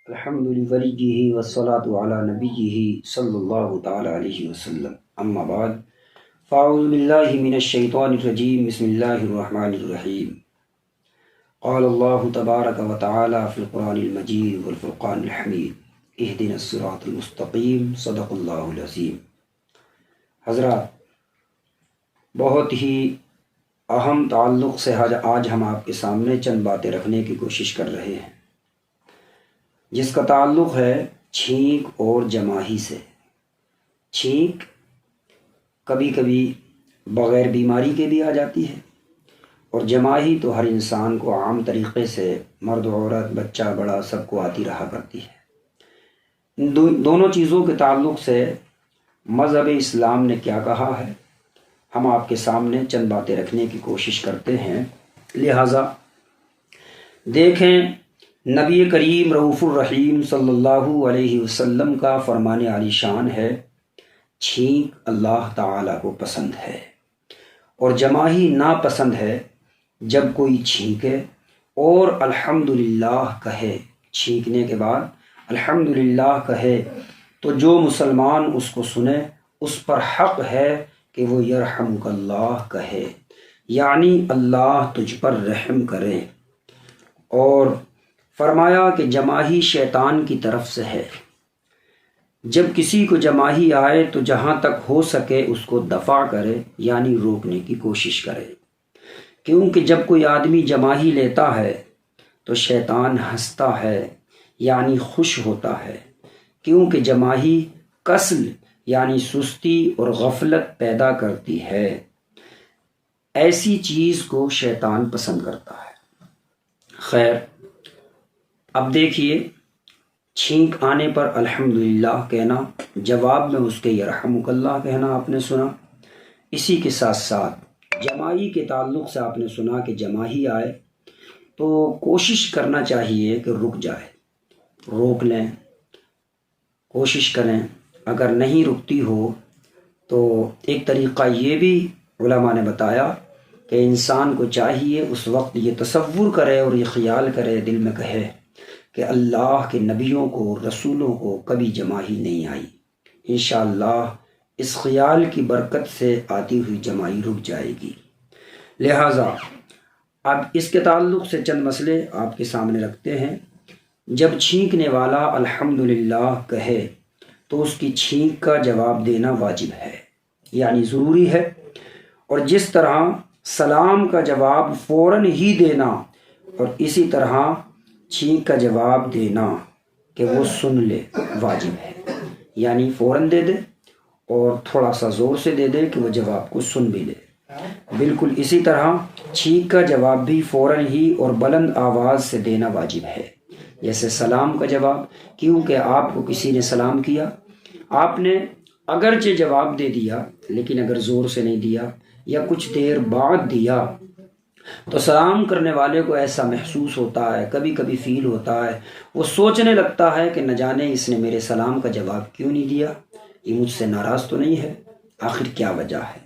الحمد للہ والصلاة علی نبیہ صلی اللہ تعالی علیہ وسلم، اما بعد فاعوذ باللہ من الشیطان الرجیم، بسم اللہ الرحمن الرحیم۔ قال اللہ تبارک و تعالی فی القرآن المجید والفرقان الحمید، اہدنا الصراط المستقیم، صدق اللہ العظیم۔ حضرات، بہت ہی اہم تعلق سے آج ہم آپ کے سامنے چند باتیں رکھنے کی کوشش کر رہے ہیں، جس کا تعلق ہے چھینک اور جماہی سے۔ چھینک کبھی کبھی بغیر بیماری کے بھی آ جاتی ہے، اور جماہی تو ہر انسان کو عام طریقے سے، مرد عورت بچہ بڑا سب کو آتی رہا کرتی ہے۔ ان دونوں چیزوں کے تعلق سے مذہب اسلام نے کیا کہا ہے، ہم آپ کے سامنے چند باتیں رکھنے کی کوشش کرتے ہیں۔ لہٰذا دیکھیں، نبی کریم رؤوف الرحیم صلی اللہ علیہ وسلم کا فرمان عالی شان ہے، چھینک اللہ تعالیٰ کو پسند ہے، اور جماہی ناپسند ہے۔ جب کوئی چھینکے اور الحمدللہ کہے، چھینکنے کے بعد الحمدللہ کہے، تو جو مسلمان اس کو سنے اس پر حق ہے کہ وہ یرحمک اللہ کہے، یعنی اللہ تجھ پر رحم کرے۔ اور فرمایا کہ جماہی شیطان کی طرف سے ہے۔ جب کسی کو جماہی آئے تو جہاں تک ہو سکے اس کو دفع کرے، یعنی روکنے کی کوشش کرے، کیونکہ جب کوئی آدمی جماہی لیتا ہے تو شیطان ہنستا ہے، یعنی خوش ہوتا ہے، کیونکہ جماہی کسل یعنی سستی اور غفلت پیدا کرتی ہے۔ ایسی چیز کو شیطان پسند کرتا ہے۔ خیر، اب دیکھیے، چھینک آنے پر الحمدللہ کہنا، جواب میں اس کے یرحمک اللہ کہنا آپ نے سنا۔ اسی کے ساتھ ساتھ جماہی کے تعلق سے آپ نے سنا کہ جماہی آئے تو کوشش کرنا چاہیے کہ رک جائے، روک لیں، کوشش کریں۔ اگر نہیں رکتی ہو تو ایک طریقہ یہ بھی علماء نے بتایا کہ انسان کو چاہیے اس وقت یہ تصور کرے اور یہ خیال کرے، دل میں کہے کہ اللہ کے نبیوں کو، رسولوں کو کبھی جماہی نہیں آئی، انشاءاللہ اس خیال کی برکت سے آتی ہوئی جماہی رک جائے گی۔ لہٰذا اب اس کے تعلق سے چند مسئلے آپ کے سامنے رکھتے ہیں۔ جب چھینکنے والا الحمدللہ کہے تو اس کی چھینک کا جواب دینا واجب ہے، یعنی ضروری ہے، اور جس طرح سلام کا جواب فوراً ہی دینا، اور اسی طرح چھینک کا جواب دینا کہ وہ سن لے، واجب ہے، یعنی فوراً دے دے اور تھوڑا سا زور سے دے دے کہ وہ جواب کو سن بھی لے۔ بالکل اسی طرح چھینک کا جواب بھی فوراً ہی اور بلند آواز سے دینا واجب ہے، جیسے سلام کا جواب۔ کیونکہ آپ کو کسی نے سلام کیا، آپ نے اگرچہ جواب دے دیا لیکن اگر زور سے نہیں دیا یا کچھ دیر بعد دیا تو سلام کرنے والے کو ایسا محسوس ہوتا ہے، کبھی کبھی فیل ہوتا ہے، وہ سوچنے لگتا ہے کہ نہ جانے اس نے میرے سلام کا جواب کیوں نہیں دیا، یہ مجھ سے ناراض تو نہیں ہے، آخر کیا وجہ ہے۔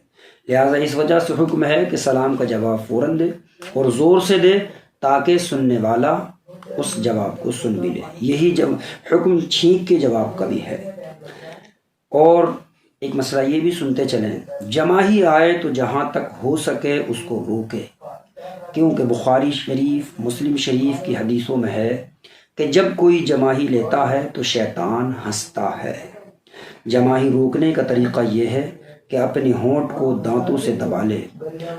لہٰذا اس وجہ سے حکم ہے کہ سلام کا جواب فوراً دے اور زور سے دے، تاکہ سننے والا اس جواب کو سن بھی لے۔ یہی حکم چھینک کے جواب کا بھی ہے۔ اور ایک مسئلہ یہ بھی سنتے چلیں، جماہی آئے تو جہاں تک ہو سکے اس کو روکے، کیونکہ بخاری شریف، مسلم شریف کی حدیثوں میں ہے کہ جب کوئی جماہی لیتا ہے تو شیطان ہنستا ہے۔ جماہی روکنے کا طریقہ یہ ہے کہ اپنے ہونٹ کو دانتوں سے دبا لے،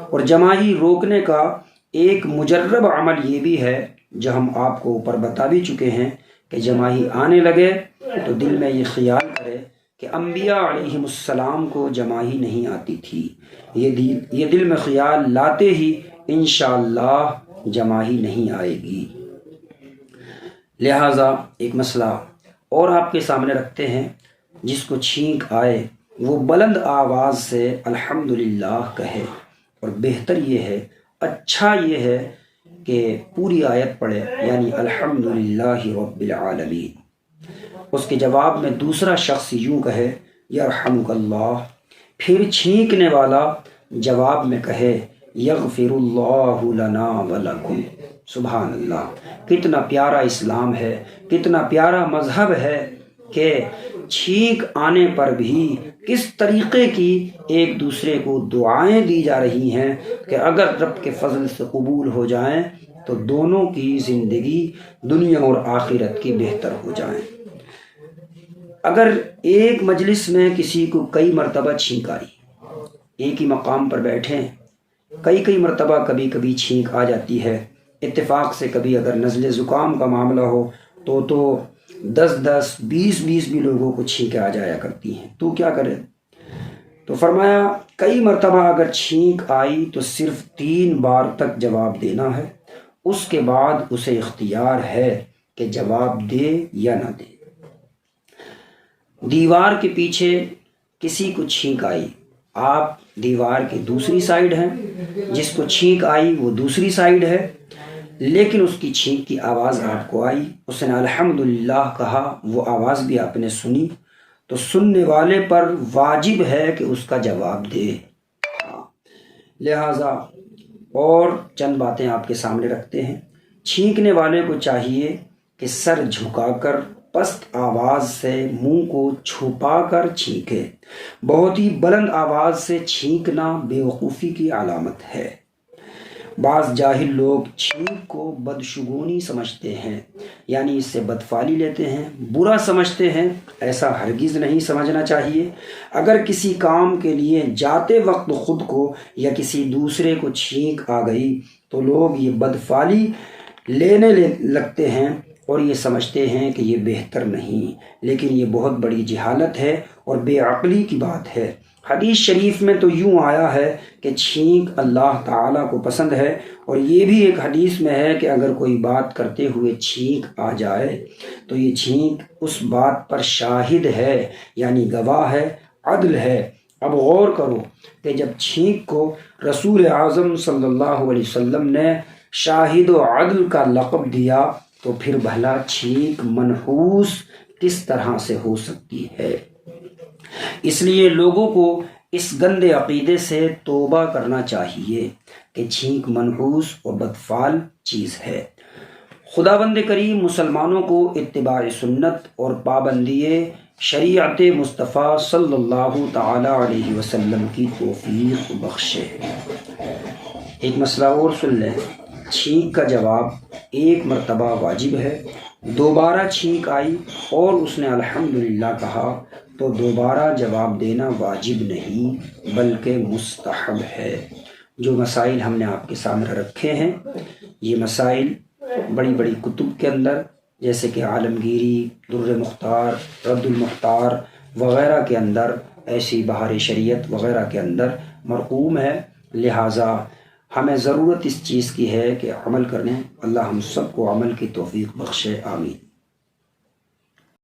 اور جماہی روکنے کا ایک مجرب عمل یہ بھی ہے جو ہم آپ کو اوپر بتا بھی چکے ہیں کہ جماہی آنے لگے تو دل میں یہ خیال کرے کہ انبیاء علیہم السلام کو جماہی نہیں آتی تھی، یہ دل میں خیال لاتے ہی انشاءاللہ جماہی نہیں آئے گی۔ لہٰذا ایک مسئلہ اور آپ کے سامنے رکھتے ہیں، جس کو چھینک آئے وہ بلند آواز سے الحمدللہ کہے، اور بہتر یہ ہے، اچھا یہ ہے کہ پوری آیت پڑھے، یعنی الحمدللہ رب العالمین۔ اس کے جواب میں دوسرا شخص یوں کہے یرحمک اللہ، پھر چھینکنے والا جواب میں کہے یغفر اللہ لنا ولکم، سبحان اللہ، کتنا پیارا اسلام ہے، کتنا پیارا مذہب ہے کہ چھینک آنے پر بھی کس طریقے کی ایک دوسرے کو دعائیں دی جا رہی ہیں کہ اگر رب کے فضل سے قبول ہو جائیں تو دونوں کی زندگی دنیا اور آخرت کی بہتر ہو جائیں۔ اگر ایک مجلس میں کسی کو کئی مرتبہ چھینک آئی، ایک ہی مقام پر بیٹھیں، کئی مرتبہ کبھی کبھی چھینک آ جاتی ہے، اتفاق سے کبھی اگر نزلے زکام کا معاملہ ہو تو 10 20 بھی لوگوں کو چھینکیں آ جایا کرتی ہیں، تو کیا کرے؟ تو فرمایا کئی مرتبہ اگر چھینک آئی تو صرف 3 بار تک جواب دینا ہے، اس کے بعد اسے اختیار ہے کہ جواب دے یا نہ دے۔ دیوار کے پیچھے کسی کو چھینک آئی، آپ دیوار کی دوسری سائیڈ ہیں، جس کو چھینک آئی وہ دوسری سائیڈ ہے، لیکن اس کی چھینک کی آواز آپ کو آئی، اس نے الحمدللہ کہا، وہ آواز بھی آپ نے سنی، تو سننے والے پر واجب ہے کہ اس کا جواب دے۔ لہٰذا اور چند باتیں آپ کے سامنے رکھتے ہیں۔ چھینکنے والے کو چاہیے کہ سر جھکا کر پست آواز سے منہ کو چھپا کر چھینکے۔ بہت ہی بلند آواز سے چھینکنا بیوقوفی کی علامت ہے۔ بعض جاہل لوگ چھینک کو بدشگونی سمجھتے ہیں، یعنی اس سے بدفعلی لیتے ہیں، برا سمجھتے ہیں۔ ایسا ہرگز نہیں سمجھنا چاہیے۔ اگر کسی کام کے لیے جاتے وقت خود کو یا کسی دوسرے کو چھینک آ گئی تو لوگ یہ بدفعلی لینے لگتے ہیں اور یہ سمجھتے ہیں کہ یہ بہتر نہیں، لیکن یہ بہت بڑی جہالت ہے اور بے عقلی کی بات ہے۔ حدیث شریف میں تو یوں آیا ہے کہ چھینک اللہ تعالیٰ کو پسند ہے، اور یہ بھی ایک حدیث میں ہے کہ اگر کوئی بات کرتے ہوئے چھینک آ جائے تو یہ چھینک اس بات پر شاہد ہے، یعنی گواہ ہے، عدل ہے۔ اب غور کرو کہ جب چھینک کو رسول اعظم صلی اللہ علیہ وسلم نے شاہد و عدل کا لقب دیا تو پھر بھلا چھینک منحوس کس طرح سے ہو سکتی ہے؟ اس لیے لوگوں کو اس گندے عقیدے سے توبہ کرنا چاہیے کہ چھینک منحوس اور بدفعل چیز ہے۔ خداوند کریم مسلمانوں کو اتباع سنت اور پابندی شریعت مصطفیٰ صلی اللہ تعالی علیہ وسلم کی توفیق بخشے۔ ایک مسئلہ اور سن لیں۔ چھینک کا جواب ایک مرتبہ واجب ہے، دوبارہ چھینک آئی اور اس نے الحمدللہ کہا تو دوبارہ جواب دینا واجب نہیں بلکہ مستحب ہے۔ جو مسائل ہم نے آپ کے سامنے رکھے ہیں، یہ مسائل بڑی بڑی کتب کے اندر جیسے کہ عالمگیری، در مختار، رد المختار وغیرہ کے اندر، ایسی بہار شریعت وغیرہ کے اندر مرقوم ہے، لہٰذا ہمیں ضرورت اس چیز کی ہے کہ عمل کریں۔ اللہ ہم سب کو عمل کی توفیق بخشے، آمین۔